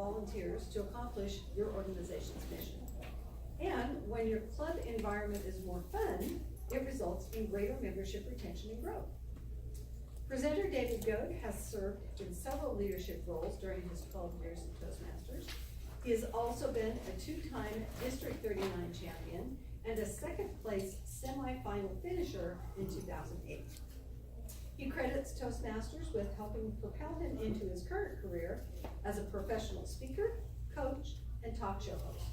volunteers to accomplish your organization's mission. And when your club environment is more fun, it results in greater membership retention and growth. Presenter David Goad has served in several leadership roles during his 12 years at Toastmasters. He has also been a two-time District 39 champion and a second-place semifinal finisher in 2008. He credits Toastmasters with helping propel him into his current career as a professional speaker, coach, and talk show host.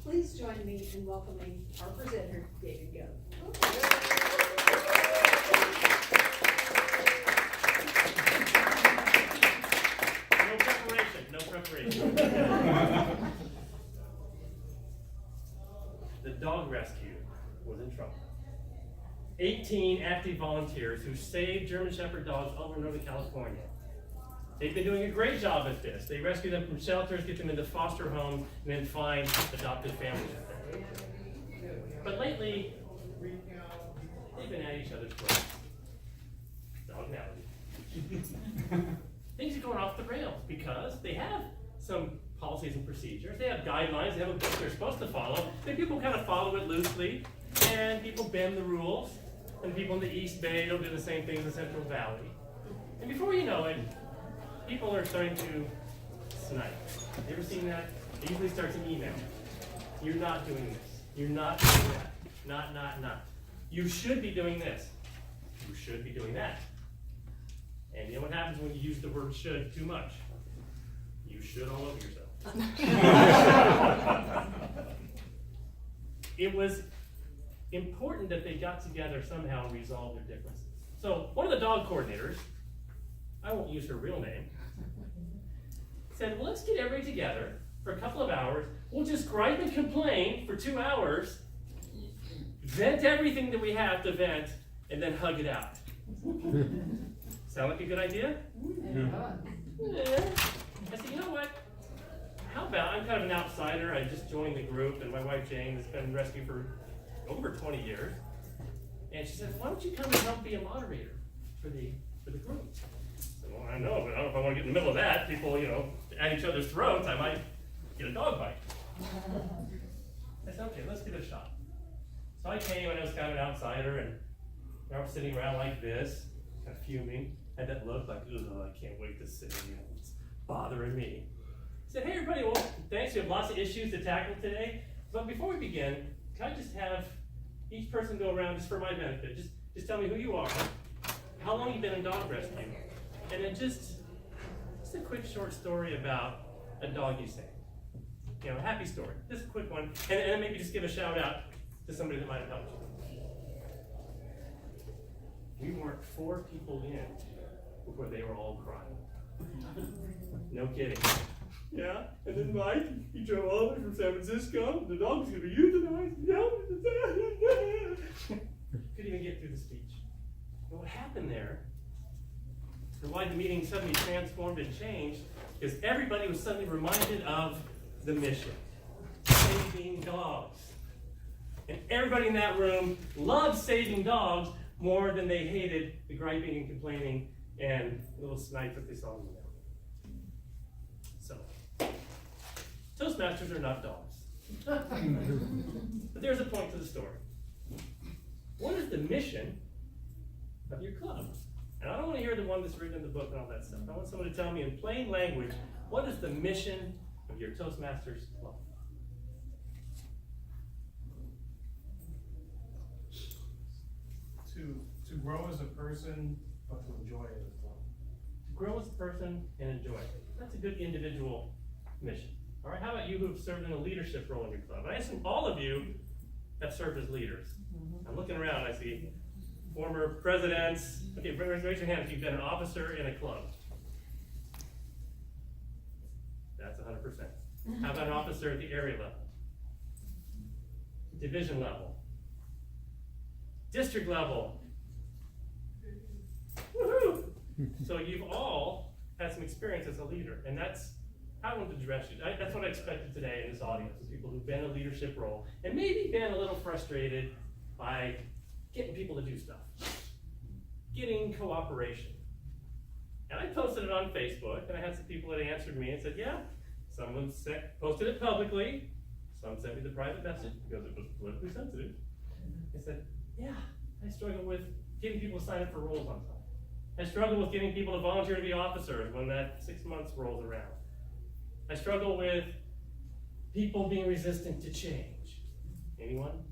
Please join me in welcoming our presenter, David Goad. No preparation. The dog rescue was in trouble. 18 active volunteers who saved German Shepherd dogs all over Northern California. They've been doing a great job at this. They rescue them from shelters, get them into foster homes, and then find adopted families with them. But lately, they've been at each other's throats. Dog analogy. Things are going off the rails because they have some policies and procedures. They have guidelines. They have a book they're supposed to follow. Then people kind of follow it loosely, and people bend the rules. And people in the East Bay don't do the same thing in the Central Valley. And before you know it, people are starting to snipe. You ever seen that? It usually starts in email. You're not doing this. You're not doing that. Not. You should be doing this. You should be doing that. And you know what happens when you use the word should too much? You should all over yourself. It was important that they got together somehow and resolved their differences. So one of the dog coordinators, I won't use her real name, said, well, let's get everybody together for a couple of hours. We'll just gripe and complain for 2 hours, vent everything that we have to vent, and then hug it out. Sound like a good idea? Yeah. I said, you know what? How about, I'm kind of an outsider. I just joined the group, and my wife Jane has been rescued for over 20 years. And she said, why don't you come and help be a moderator for the group? I said, well, I know, but I don't know if I want to get in the middle of that. People, at each other's throats, I might get a dog bite. I said, okay, let's give it a shot. So I came, and I was kind of an outsider, and I was sitting around like this, kind of fuming. Had that look like, oh, I can't wait to sit here. It's bothering me. I said, hey, everybody, well, thanks. We have lots of issues to tackle today. But before we begin, can I just have each person go around just for my benefit? Just tell me who you are, how long you've been in dog rescue, and then just a quick short story about a dog you saved. A happy story. Just a quick one. And then maybe just give a shout out to somebody that might have helped you. We weren't 4 people in before they were all crying. No kidding. Yeah, and then Mike, he drove all the way from San Francisco. The dog's gonna be euthanized. Couldn't even get through the speech. But what happened there, and why the meeting suddenly transformed and changed, is everybody was suddenly reminded of the mission: saving dogs. And everybody in that room loved saving dogs more than they hated the griping and complaining and little snipes that they saw in the mail. So, Toastmasters are not dogs. But there's a point to the story. What is the mission of your club? And I don't want to hear the one that's written in the book and all that stuff. I want someone to tell me in plain language, what is the mission of your Toastmasters club? To grow as a person, but to enjoy it as well. To grow as a person and enjoy it. That's a good individual mission. All right, how about you who have served in a leadership role in your club? I assume all of you have served as leaders. I'm looking around, I see former presidents. Okay, raise your hand if you've been an officer in a club. That's 100%. How about an officer at the area level? Division level? District level? Woohoo! So you've all had some experience as a leader, and that's how I wanted to address you. That's what I expected today in this audience, is people who've been in a leadership role and maybe been a little frustrated by getting people to do stuff, getting cooperation. And I posted it on Facebook, and I had some people that answered me and said, yeah, Someone posted it publicly. Some sent me the private message because it was politically sensitive. They said, yeah, I struggle with getting people to sign up for roles on time. I struggle with getting people to volunteer to be officers when that 6 months rolls around. I struggle with people being resistant to change. Anyone?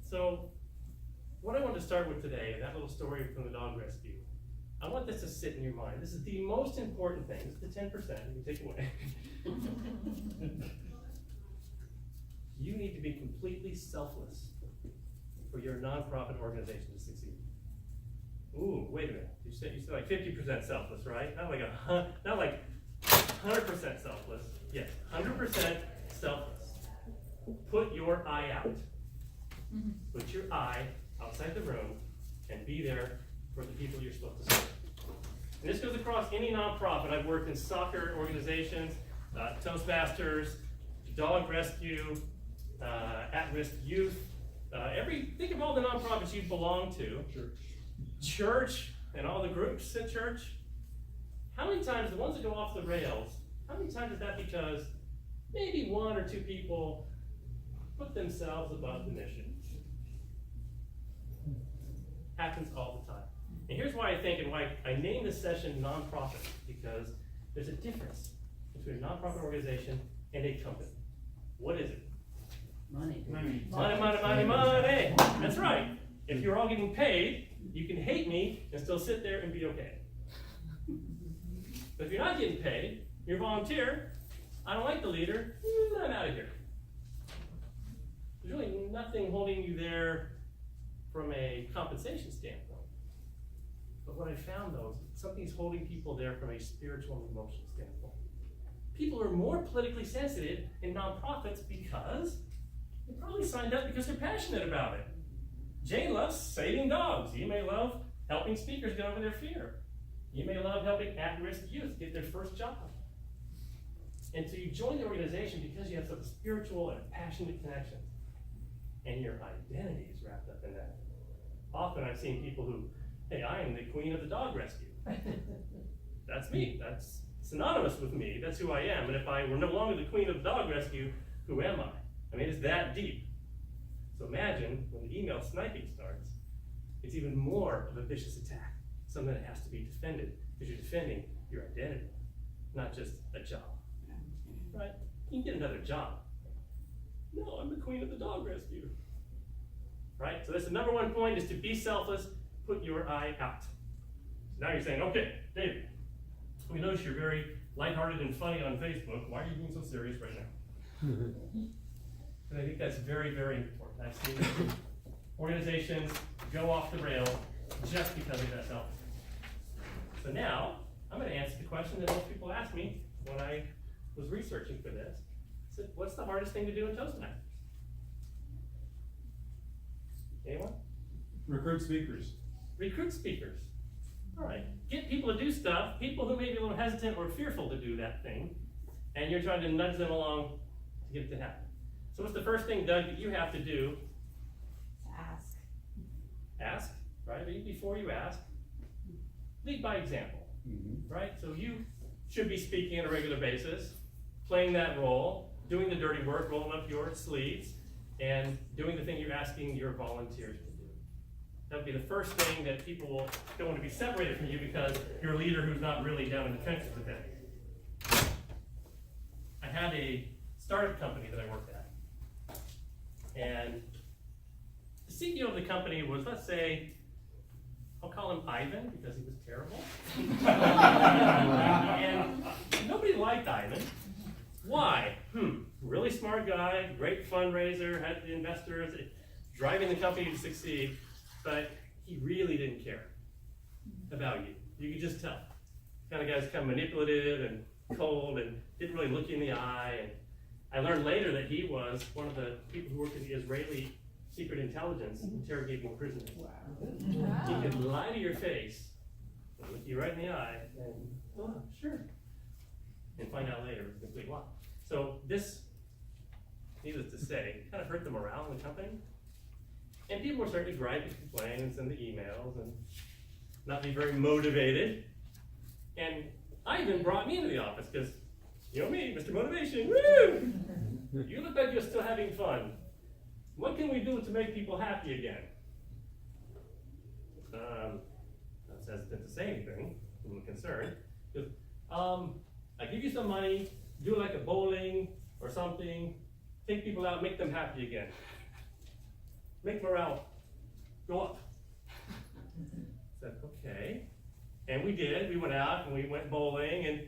So, what I want to start with today, that little story from the dog rescue, I want this to sit in your mind. This is the most important thing. This is the 10% you can take away. You need to be completely selfless for your nonprofit organization to succeed. Ooh, wait a minute. You said like 50% selfless, right? Not like 100% selfless. Yes, 100% selfless. Put your eye out. Put your eye outside the room and be there for the people you're supposed to serve. And this goes across any nonprofit. I've worked in soccer organizations, Toastmasters, dog rescue, at-risk youth. Think of all the nonprofits you belong to. Church and all the groups at church. How many times, the ones that go off the rails, how many times is that because maybe one or two people put themselves above the mission? Happens all the time. And here's why I think and why I named this session nonprofit, because there's a difference between a nonprofit organization and a company. What is it? Money. Money, money, money, money. That's right. If you're all getting paid, you can hate me and still sit there and be okay. But if you're not getting paid, you're a volunteer, I don't like the leader, I'm out of here. There's really nothing holding you there from a compensation standpoint. But what I found though is something's holding people there from a spiritual and emotional standpoint. People are more politically sensitive in nonprofits because they probably signed up because they're passionate about it. Jane loves saving dogs. You may love helping speakers get over their fear. You may love helping at-risk youth get their first job. And so you join the organization because you have some spiritual and passionate connection. And your identity is wrapped up in that. Often I've seen people who, hey, I am the queen of the dog rescue. That's me. That's synonymous with me. That's who I am. And if I were no longer the queen of the dog rescue, who am I? I mean, it's that deep. So imagine when the email sniping starts, it's even more of a vicious attack. Something that has to be defended, because you're defending your identity, not just a job. Right? You can get another job. No, I'm the queen of the dog rescue. Right? So that's the number one point, is to be selfless, put your eye out. So now you're saying, okay, David, we notice you're very lighthearted and funny on Facebook. Why are you being so serious right now? And I think that's very, very important. I've seen organizations go off the rail just because of that selfishness. So now, I'm going to answer the question that most people asked me when I was researching for this. I said, what's the hardest thing to do in Toastmasters? Anyone? Recruit speakers. Recruit speakers. All right. Get people to do stuff, people who may be a little hesitant or fearful to do that thing, and you're trying to nudge them along to get it to happen. So what's the first thing, Doug, that you have to do? Ask. Ask, right? Before you ask, lead by example, right? So you should be speaking on a regular basis, playing that role, doing the dirty work, rolling up your sleeves, and doing the thing you're asking your volunteers to do. That would be the first thing that people don't want to be separated from you because you're a leader who's not really down in the trenches with them. I had a startup company that I worked at. And the CEO of the company was, let's say, I'll call him Ivan because he was terrible. And nobody liked Ivan. Why? Really smart guy, great fundraiser, had the investors, driving the company to succeed, but he really didn't care about you. You could just tell. Kind of guy's kind of manipulative and cold and didn't really look you in the eye. And I learned later that he was one of the people who worked in the Israeli secret intelligence interrogating prisoners. Wow. He could lie to your face, and look you right in the eye, and, oh, sure. And find out later it was a complete lie. So this, needless to say, kind of hurt the morale in the company. And people were starting to gripe and complain and send the emails and not be very motivated. And Ivan brought me into the office because, you know me, Mr. Motivation, woo! You look like you're still having fun. What can we do to make people happy again? I was hesitant to say anything, I'm concerned. Because, I give you some money, do like a bowling or something, take people out, make them happy again. Make morale go up. I said, okay. And we did, we went out and we went bowling and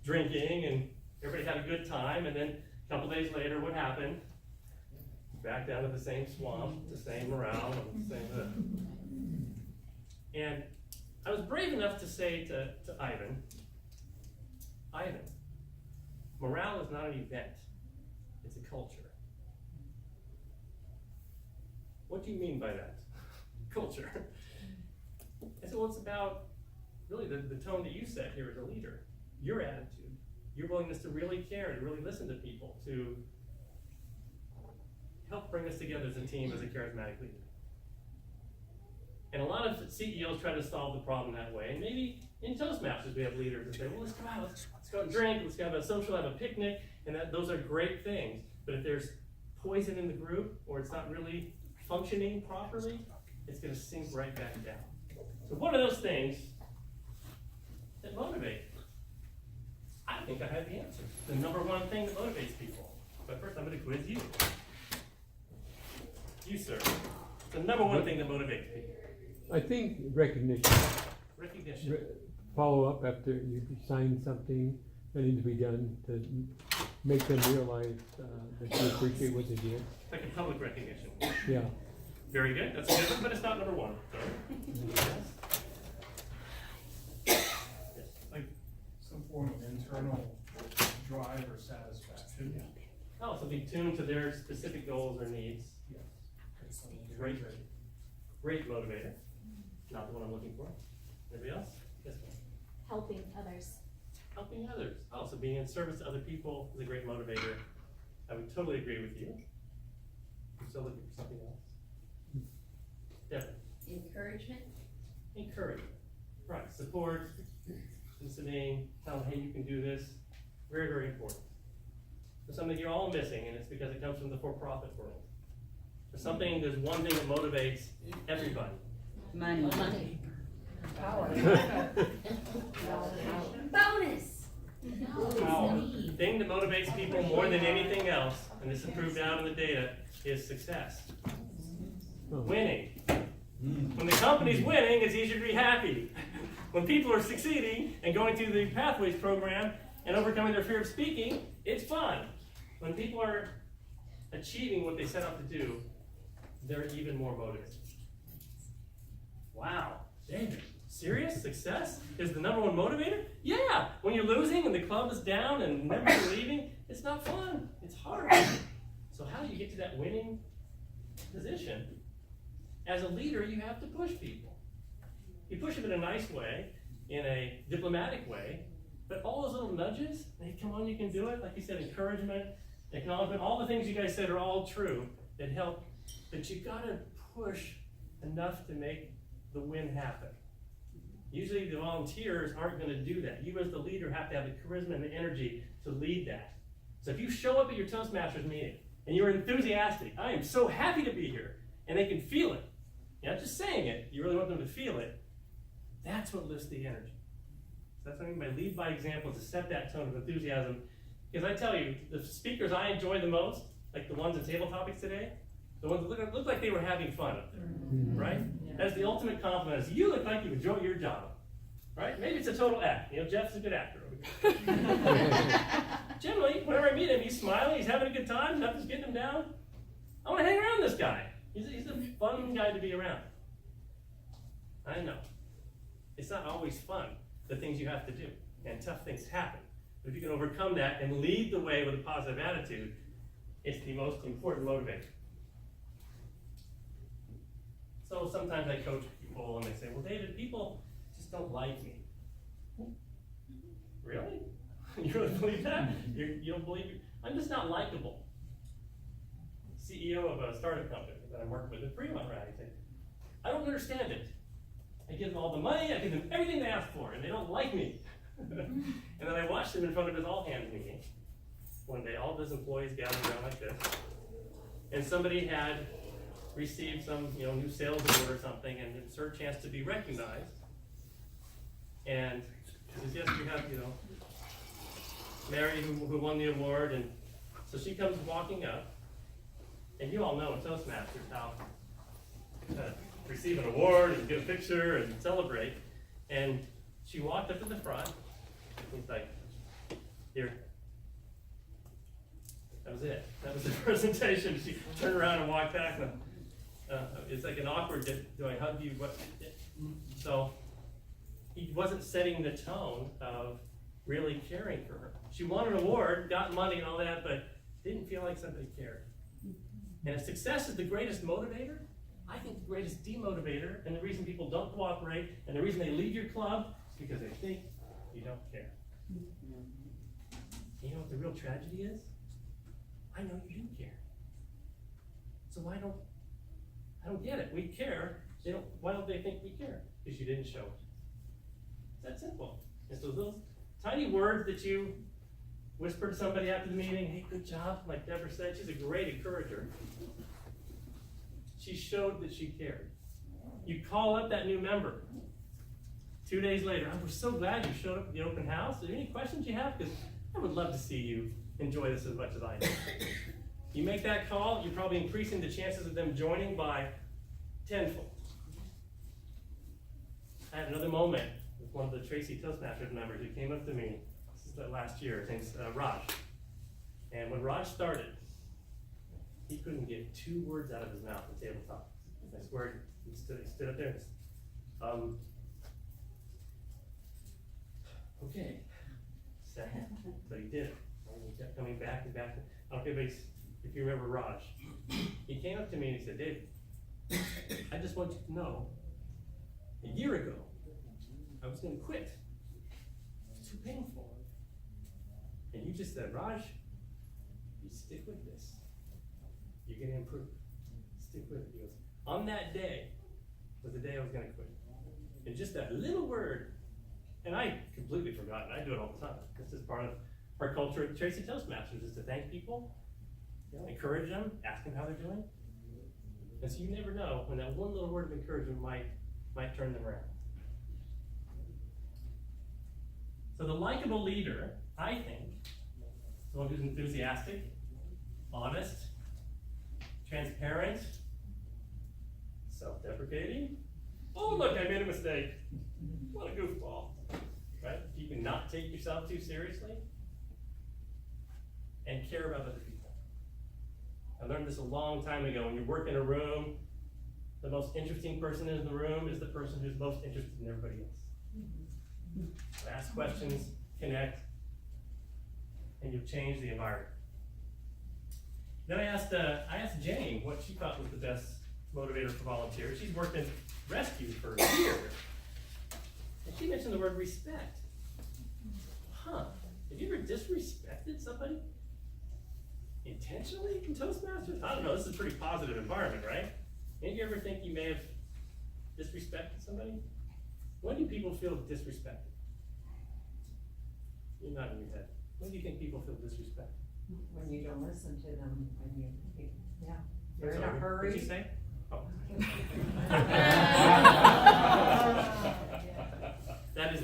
drinking and everybody had a good time, and then a couple days later, what happened? Back down to the same swamp, the same morale, and the same. And I was brave enough to say to Ivan, morale is not an event, it's a culture. What do you mean by that? Culture. I said, well, it's about really the tone that you set here as a leader, your attitude, your willingness to really care, to really listen to people, to help bring us together as a team, as a charismatic leader. And a lot of CEOs try to solve the problem that way. And maybe in Toastmasters we have leaders that say, well, let's go out, let's go and drink, let's have a social, have a picnic, and those are great things. But if there's poison in the group, or it's not really functioning properly, it's going to sink right back down. So what are those things that motivate? I think I have the answer. The number one thing that motivates people. But first I'm going to quiz you. You, sir. The number one thing that motivates people. I think recognition. Recognition. Follow up after you sign something that needs to be done to make them realize that you appreciate what they did. Like a public recognition. Yeah. Very good. That's a good one, but it's not number one. So. Yes. Like some form of internal drive or satisfaction. Oh, so be tuned to their specific goals or needs. Yes. Great. Great motivator. Not the one I'm looking for. Anybody else? Yes, ma'am. Helping others. Helping others. Oh, so being in service to other people is a great motivator. I would totally agree with you. I'm still looking for something else. Definitely. Encouragement? Encouragement. Right. Support, listening, tell them, hey, you can do this. Very, very important. There's something you're all missing, and it's because it comes from the for-profit world. There's one thing that motivates everybody. Money. Money. Power. Bonus. Power. The thing that motivates people more than anything else, and this is proved out in the data, is success. Winning. When the company's winning, it's easier to be happy. When people are succeeding and going through the Pathways program and overcoming their fear of speaking, it's fun. When people are achieving what they set out to do, they're even more motivated. Wow, David, serious? Success is the number one motivator? Yeah, when you're losing and the club is down and members are leaving, it's not fun, it's hard. So how do you get to that winning position? As a leader, you have to push people. You push them in a nice way, in a diplomatic way, but all those little nudges, hey, come on, you can do it. Like you said, encouragement, acknowledgement, all the things you guys said are all true that help, but you gotta push enough to make the win happen. Usually the volunteers aren't gonna do that. You as the leader have to have the charisma and the energy to lead that. So if you show up at your Toastmasters meeting and you're enthusiastic, I am so happy to be here, and they can feel it. You're not just saying it, you really want them to feel it. That's what lifts the energy. So that's what I mean by lead by example, to set that tone of enthusiasm. Because I tell you, the speakers I enjoy the most, like the ones at Table Topics today, the ones that look like they were having fun up there, right? That's the ultimate compliment, is you look like you enjoy your job, right? Maybe it's a total act. You know, Jeff's a good actor over here. Generally, whenever I meet him, he's smiling, he's having a good time, nothing's getting him down. I want to hang around this guy. He's a fun guy to be around. I know. It's not always fun, the things you have to do, and tough things happen. But if you can overcome that and lead the way with a positive attitude, it's the most important motivator. So sometimes I coach people and they say, well, David, people just don't like me. Really? You really believe that? You don't believe it? I'm just not likable. CEO of a startup company that I'm working with in Fremont, right? I say, I don't understand it. I give them all the money, I give them everything they ask for, and they don't like me. And then I watched him in front of his all-hands meeting. One day, all of his employees gathered around like this. And somebody had received some, new sales award or something, and it's her chance to be recognized. And she says, yes, we have, Mary who won the award, and so she comes walking up, and you all know in Toastmasters how receive an award and get a picture and celebrate. And she walked up to the front, and he's like, here. That was it. That was the presentation. She turned around and walked back. And, it's like an awkward, do I hug you? What? So he wasn't setting the tone of really caring for her. She won an award, got money and all that, but didn't feel like somebody cared. And if success is the greatest motivator, I think the greatest demotivator, and the reason people don't cooperate, and the reason they leave your club, is because they think you don't care. You know what the real tragedy is? I know you do care. So I don't get it. We care. Why don't they think we care? Because you didn't show it. It's that simple. It's those little tiny words that you whisper to somebody after the meeting, hey, good job, like Deborah said, she's a great encourager. She showed that she cared. You call up that new member. 2 days later, we're so glad you showed up at the open house. Are there any questions you have? Because I would love to see you enjoy this as much as I do. You make that call, you're probably increasing the chances of them joining by tenfold. I had another moment with one of the Tracy Toastmasters members who came up to me last year. His name's Raj. And when Raj started, he couldn't get 2 words out of his mouth on tabletop. I swear, he stood up there and okay, sad, but he did it. And he kept coming back and back. I don't know if you remember Raj. He came up to me and he said, David, I just want you to know, a year ago, I was going to quit. It's too painful. And you just said, Raj, you stick with this. You're going to improve. Stick with it. He goes, on that day was the day I was going to quit. And just that little word, and I completely forgot, and I do it all the time. This is part of our culture at Tracy Toastmasters, is to thank people, encourage them, ask them how they're doing. And so you never know when that one little word of encouragement might turn them around. So the likable leader, I think, someone who's enthusiastic, honest, transparent, self-deprecating. Oh, look, I made a mistake. What a goofball. Right? You can not take yourself too seriously and care about other people. I learned this a long time ago. When you work in a room, the most interesting person in the room is the person who's most interested in everybody else. So ask questions, connect, and you'll change the environment. Then I asked Jane what she thought was the best motivator for volunteers. She's worked in rescue for years. And she mentioned the word respect. Have you ever disrespected somebody? Intentionally in Toastmasters? I don't know, this is a pretty positive environment, right? Did you ever think you may have disrespected somebody? When do people feel disrespected? You're nodding your head. When do you think people feel disrespected? When you don't listen to them, yeah, you're I'm in a sorry, hurry. What'd you say? Oh. That is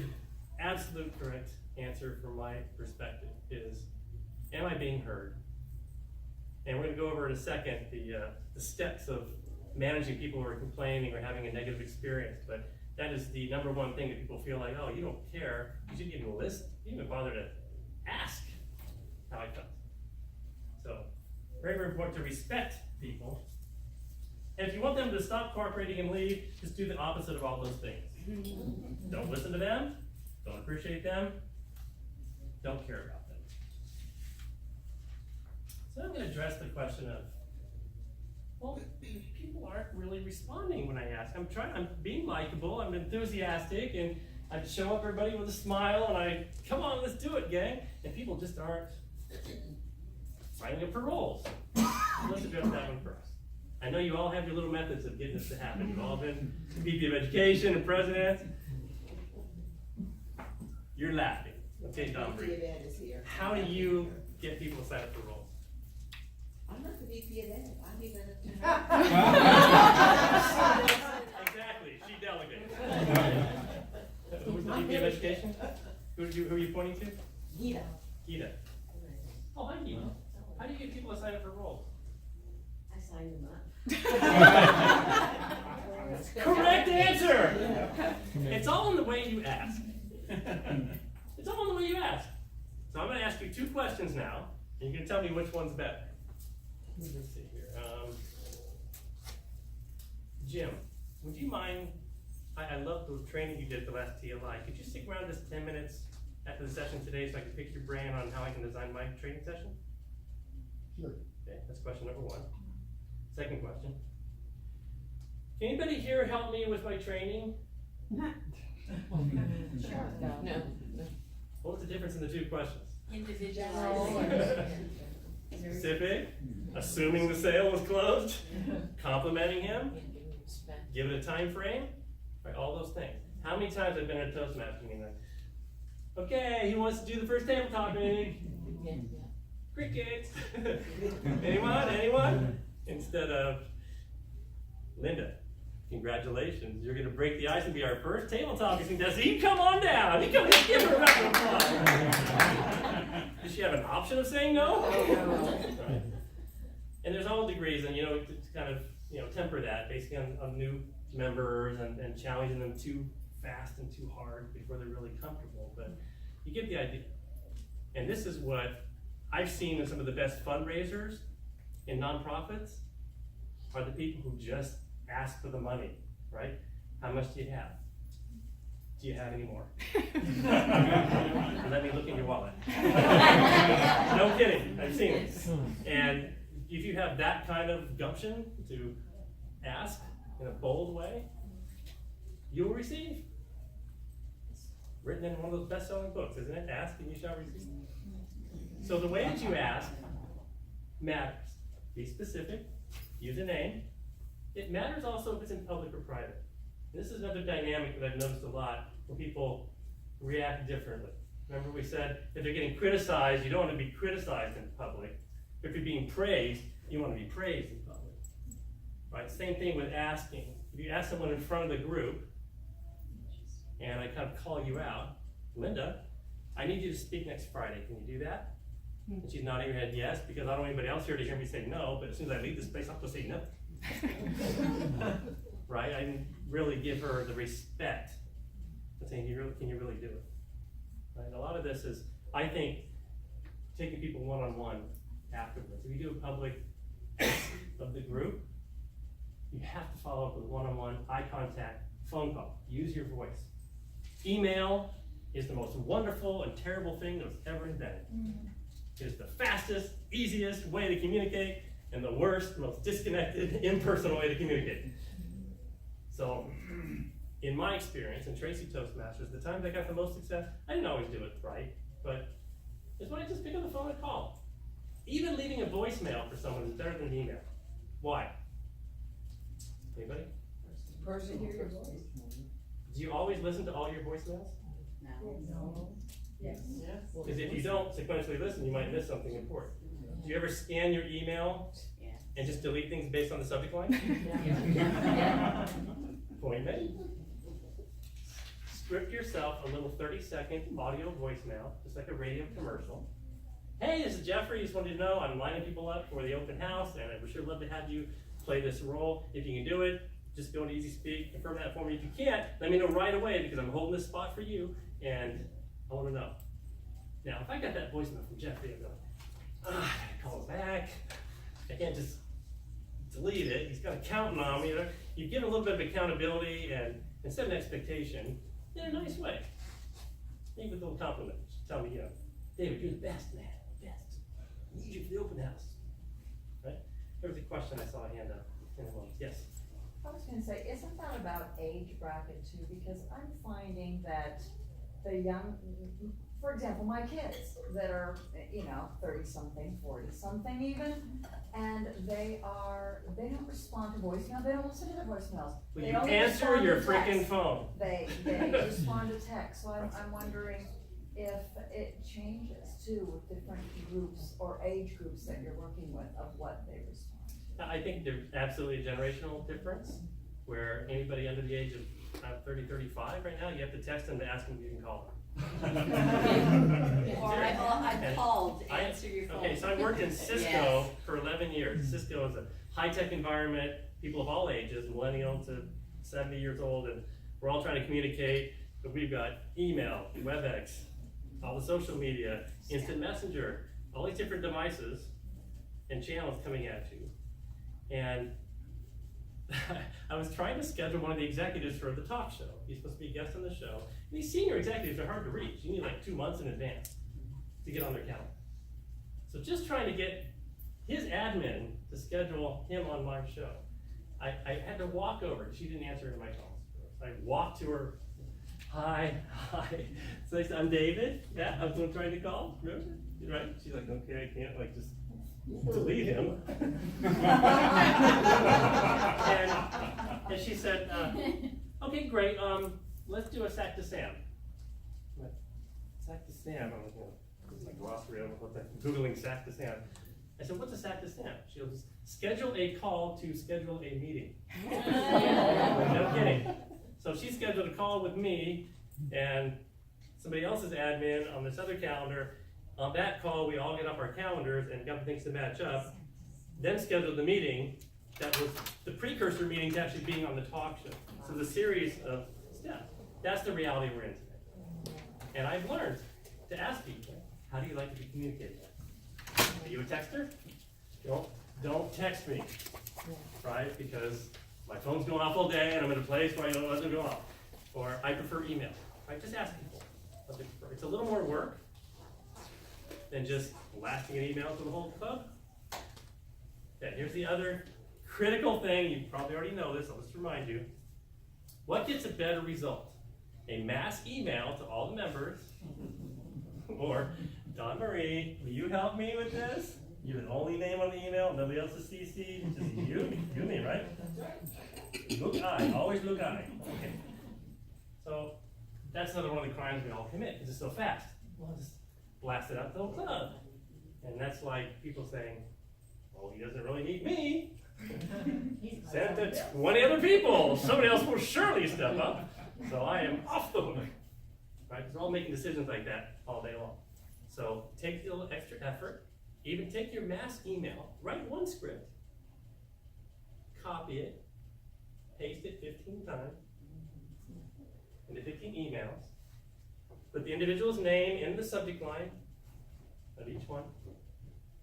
absolute correct answer from my perspective is, am I being heard? And we're going to go over in a second the steps of managing people who are complaining or having a negative experience. But that is the number one thing that people feel like, oh, you don't care. You didn't even listen. You didn't even bother to ask how I felt. So, very, very important to respect people. And if you want them to stop cooperating and leave, just do the opposite of all those things. Don't listen to them. Don't appreciate them. Don't care about them. So I'm going to address the question of, well, people aren't really responding when I ask. I'm being likable, I'm enthusiastic, and I show up everybody with a smile, and come on, let's do it, gang. And people just aren't signing up for roles. Let's address that one first. I know you all have your little methods of getting this to happen. You've all been VP of Education and president. You're laughing. Okay, Don VP Bree. of Ed is here. How do you get people to sign up for roles? I'm not the VP of Ed, I leave that up to Exactly, she delegates. Who's the VP of Education? Who are you pointing to? Gita. Gita. Oh, hi Gita. How do you get people to sign up for roles? I signed them up. Correct answer! It's all in the way you ask. It's all in the way you ask. So I'm gonna ask you 2 questions now, and you're gonna tell me which one's better. Let's see here. Jim, would you mind, I love the training you did at the last TLI. Could you stick around just 10 minutes after the session today so I can pick your brain on how I can design my training session? Sure. Okay, that's question number 1. Second question. Can anybody here help me with my training? No. What was the difference in the 2 questions? Individualized. Specific, assuming the sale was closed, complimenting him, give it a time frame, right? All those things. How many times I've been at a Toastmaster meeting like, okay, who wants to do the first tabletop meeting? Crickets. Anyone? Instead of, Linda, congratulations, you're gonna break the ice and be our first tabletop contestant. You come on down. You come, give her a round of applause. Does she have an option of saying no? Right. And there's all degrees, and to kind of temper that based on new members and challenging them too fast and too hard before they're really comfortable. But you get the idea. And this is what I've seen in some of the best fundraisers in nonprofits are the people who just ask for the money, right? How much do you have? Do you have any more? Let me look in your wallet. No kidding, I've seen it. And if you have that kind of gumption to ask in a bold way, you will receive. It's written in one of those best-selling books, isn't it? Ask and you shall receive. So the way that you ask matters. Be specific, use a name. It matters also if it's in public or private. This is another dynamic that I've noticed a lot when people react differently. Remember we said if they're getting criticized, you don't want to be criticized in public. If you're being praised, you want to be praised in public. Right? Same thing with asking. If you ask someone in front of the group, and I kind of call you out, Linda, I need you to speak next Friday. Can you do that? And she's nodding her head yes, because I don't want anybody else here to hear me say no, but as soon as I leave this place, I'm going to say no. Right? I didn't really give her the respect of saying, can you really do it? Right? And a lot of this is, I think, taking people one-on-one afterwards. If you do a public of the group, you have to follow up with one-on-one, eye contact, phone call. Use your voice. Email is the most wonderful and terrible thing that was ever invented. It is the fastest, easiest way to communicate, and the worst, most disconnected, impersonal way to communicate. So, in my experience, in Tracy Toastmasters, the times I got the most success, I didn't always do it right, but it's when I just pick up the phone and call. Even leaving a voicemail for someone is better than an email. Why? Anybody? Person hear your voice. Do you always listen to all your voicemails? No. Yes. Because if you don't sequentially listen, you might miss something important. Do you ever scan your email and just delete things based on the subject line? Point made. Script yourself a little 30-second audio voicemail, just like a radio commercial. Hey, this is Jeffrey. Just wanted to know I'm lining people up for the open house, and I would sure love to have you play this role. If you can do it, just go to Easy Speak, confirm that for me. If you can't, let me know right away because I'm holding this spot for you, and I want to know. Now, if I got that voicemail from Jeffrey, I'd go, I gotta call him back. I can't just delete it. He's got a counting on me. You give a little bit of accountability and set an expectation in a nice way. Maybe with a little compliment. Just tell me, David, you're the best, man. Best. I need you for the open house. Right? There was a question I saw a hand up in a moment. Yes. I was gonna say, isn't that about age bracket too? Because I'm finding that the young, for example, my kids that are, 30-something, 40-something even, and they don't respond to voicemail, they don't listen to their voicemails. Will They you only answer respond your to freaking text. phone? They respond to text, so I'm wondering, if it changes too with different groups or age groups that you're working with of what they respond to? I think there's absolutely a generational difference, where anybody under the age of 30, 35 right now, you have to text them to ask them if you can call them. Or I called to I- answer your phone. Okay, so I worked in Cisco Yes. for 11 years. Cisco is a high-tech environment, people of all ages, millennial to 70 years old, and we're all trying to communicate, but we've got email, WebEx, all the social media, instant messenger, all these different devices and channels coming at you. And I was trying to schedule one of the executives for the talk show. He's supposed to be a guest on the show. And these senior executives are hard to reach. You need like 2 months in advance to get on their calendar. So just trying to get his admin to schedule him on my show. I had to walk over, she didn't answer any of my calls. So I walked to her, hi. So I said, I'm David, yeah, I was the one trying to call, remember? Right? She's like, okay, I can't, like, just delete him. and she said, okay, great, let's do a sack to Sam. I went, sack to Sam, I was going, it's like glossary, I don't know what that, Googling sack to Sam. I said, what's a sack to Sam? She goes, schedule a call to schedule a meeting. No kidding. So she scheduled a call with me and somebody else's admin on this other calendar. On that call, we all get up our calendars and got things to match up, then scheduled the meeting that was the precursor meeting to actually being on the talk show. So the series of steps, that's the reality we're in today. And I've learned to ask people, how do you like to be communicated? Are you a texter? Don't text me, right? Because my phone's going off all day and I'm in a place where I don't let it go off. Or I prefer email, right? Just ask people what they prefer. It's a little more work than just blasting an email to the whole club. Okay, here's the other critical thing. You probably already know this, I'll just remind you. What gets a better result? A mass email to all the members, or Don Marie, will you help me with this? You're the only name on the email, nobody else is CC'd, just you and me, right? Look I, always look I. Okay. So that's another one of the crimes we all commit, because it's so fast. Well, just blast it out the whole club. And that's like people saying, well, he doesn't really need me. Send it to 20 other people. Somebody else will surely step up. So I am off the hook. Right? Because we're all making decisions like that all day long. So take a little extra effort. Even take your mass email, write one script, copy it, paste it 15 times into 15 emails, put the individual's name in the subject line of each one.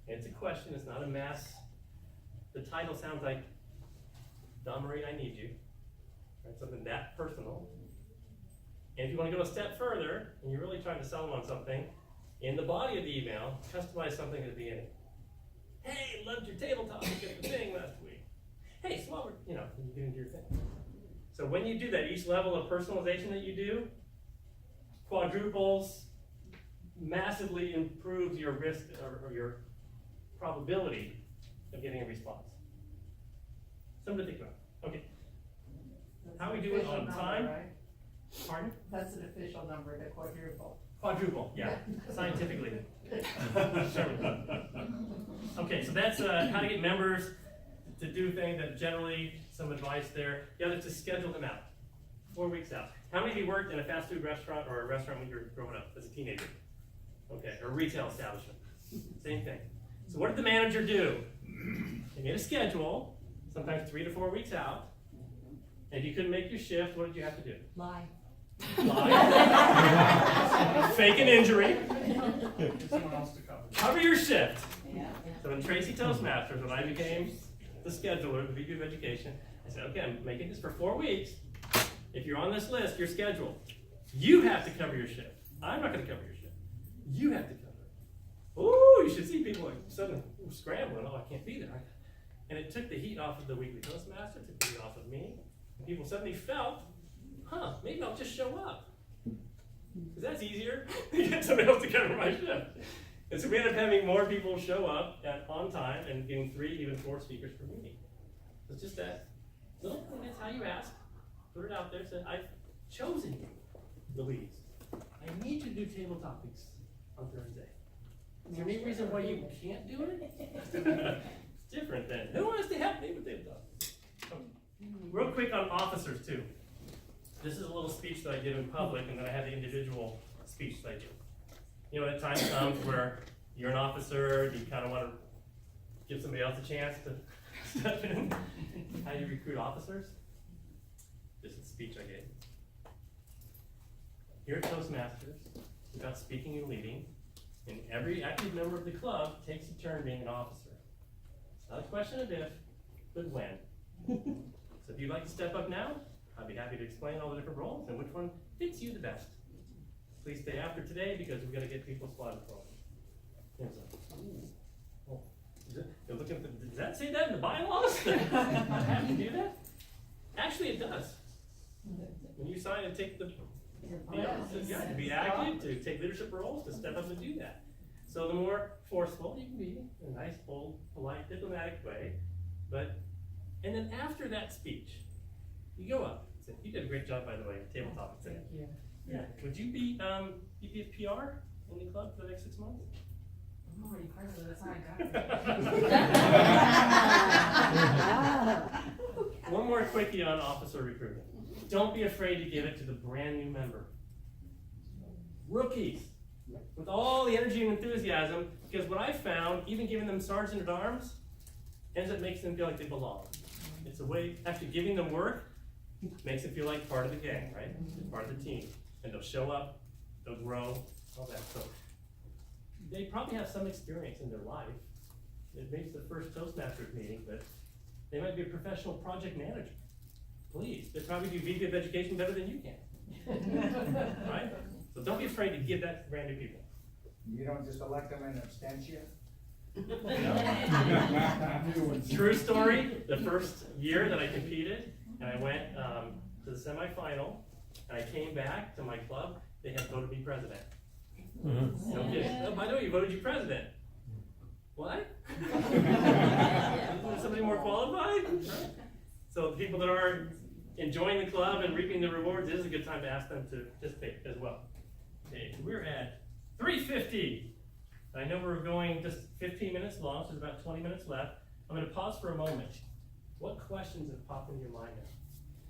And it's a question, it's not a mass. The title sounds like, Don Marie, I need you. Right? Something that personal. And if you want to go a step further, and you're really trying to sell them on something, in the body of the email, customize something at the beginning. Hey, loved your table topic at the thing last week. Hey, small, you get into your thing. So when you do that, each level of personalization that you do quadruples, massively improves your risk or your probability of getting a response. Something to think about. Okay. How we do it on time? Pardon? That's an official number, the quadruple. Quadruple, yeah, scientifically. Okay, so that's how to get members to do things. That generally some advice there. The other is to schedule them out, 4 weeks out. How many of you worked in a fast food restaurant or a restaurant when you were growing up as a teenager? Okay, or a retail establishment, same thing. So what did the manager do? They made a schedule, sometimes 3 to 4 weeks out. And if you couldn't make your shift, what did you have to do? Lie. Fake an injury. Get someone else to cover. Cover your shift. Yeah. So in Tracy Toastmasters, when I became the scheduler, the VP of Education, I said, okay, I'm making this for 4 weeks. If you're on this list, you're scheduled. You have to cover your shift. I'm not going to cover your shift. You have to cover it. Ooh, you should see people like suddenly scrambling. Oh, I can't be there. And it took the heat off of the weekly Toastmaster, took the heat off of me. And people suddenly felt, maybe I'll just show up. Because that's easier to get somebody else to cover my shift. And so we ended up having more people show up on time and getting 3, even 4 speakers per meeting. It's just that little thing, that's how you ask. Put it out there, say, I've chosen you, the leads. I need you to do table topics on Thursday. Is there any reason why you can't do it? It's different then. Who wants to help me with table topics? Real quick on officers too. This is a little speech that I give in public, and then I have the individual speech that I give. You know, at times comes where you're an officer, you kind of want to give somebody else a chance to step in. How do you recruit officers? This is the speech I gave. Here at Toastmasters, we've got speaking and leading, and every active member of the club takes a turn being an officer. It's not a question of if, but when. So if you'd like to step up now, I'd be happy to explain all the different roles and which one fits you the best. Please stay after today because we're going to get people slotted for them. Oh, you're looking for, does that say that in the bylaws? I have to do that? Actually, it does. When you sign and take the yeah, to be active, to take leadership roles, to step up and do that. So the more forceful you can be, in a nice, bold, polite, diplomatic way, and then after that speech, you go up. Say, you did a great job, by the way, table topics. Thank you. Yeah. Would you be PR in the club for the next 6 months? I'm already president, that's how I got it. One more quickie on officer recruitment. Don't be afraid to give it to the brand new member. Rookies, with all the energy and enthusiasm, because what I found, even giving them sergeant at arms, ends up makes them feel like they belong. It's a way, actually giving them work, makes them feel like part of the gang, right? Part of the team. And they'll show up, they'll grow, all that. So they probably have some experience in their life. It makes the first Toastmasters meeting, but they might be a professional project manager. Please, they probably do VP of Education better than you can. Right? So don't be afraid to give that to brand new people. You don't just elect them in abstention? True story, the first year that I competed, and I went to the semifinal, and I came back to my club, they had voted me president. No kidding. Oh, by the way, you voted you president. What? Somebody more qualified? So the people that are enjoying the club and reaping the rewards, this is a good time to ask them to participate as well. Okay, we're at 3:50. I know we're going just 15 minutes long, so there's about 20 minutes left. I'm going to pause for a moment. What questions have popped into your mind now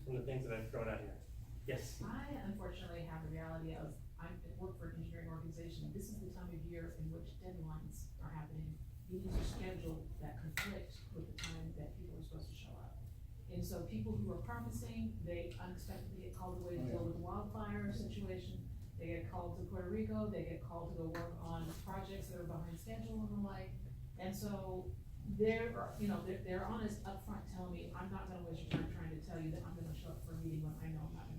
from the things that I've thrown out here? Yes? I unfortunately have the reality of, I work for an engineering organization. This is the time of year in which deadlines are happening. Meetings are scheduled that conflict with the time that people are supposed to show up. And so people who are promising, they unexpectedly get called away to deal with the wildfire situation. They get called to Puerto Rico, they get called to go work on projects that are behind schedule and the like. And so they're honest upfront telling me, I'm not gonna waste your time trying to tell you that I'm gonna show up for a meeting when I know I'm not gonna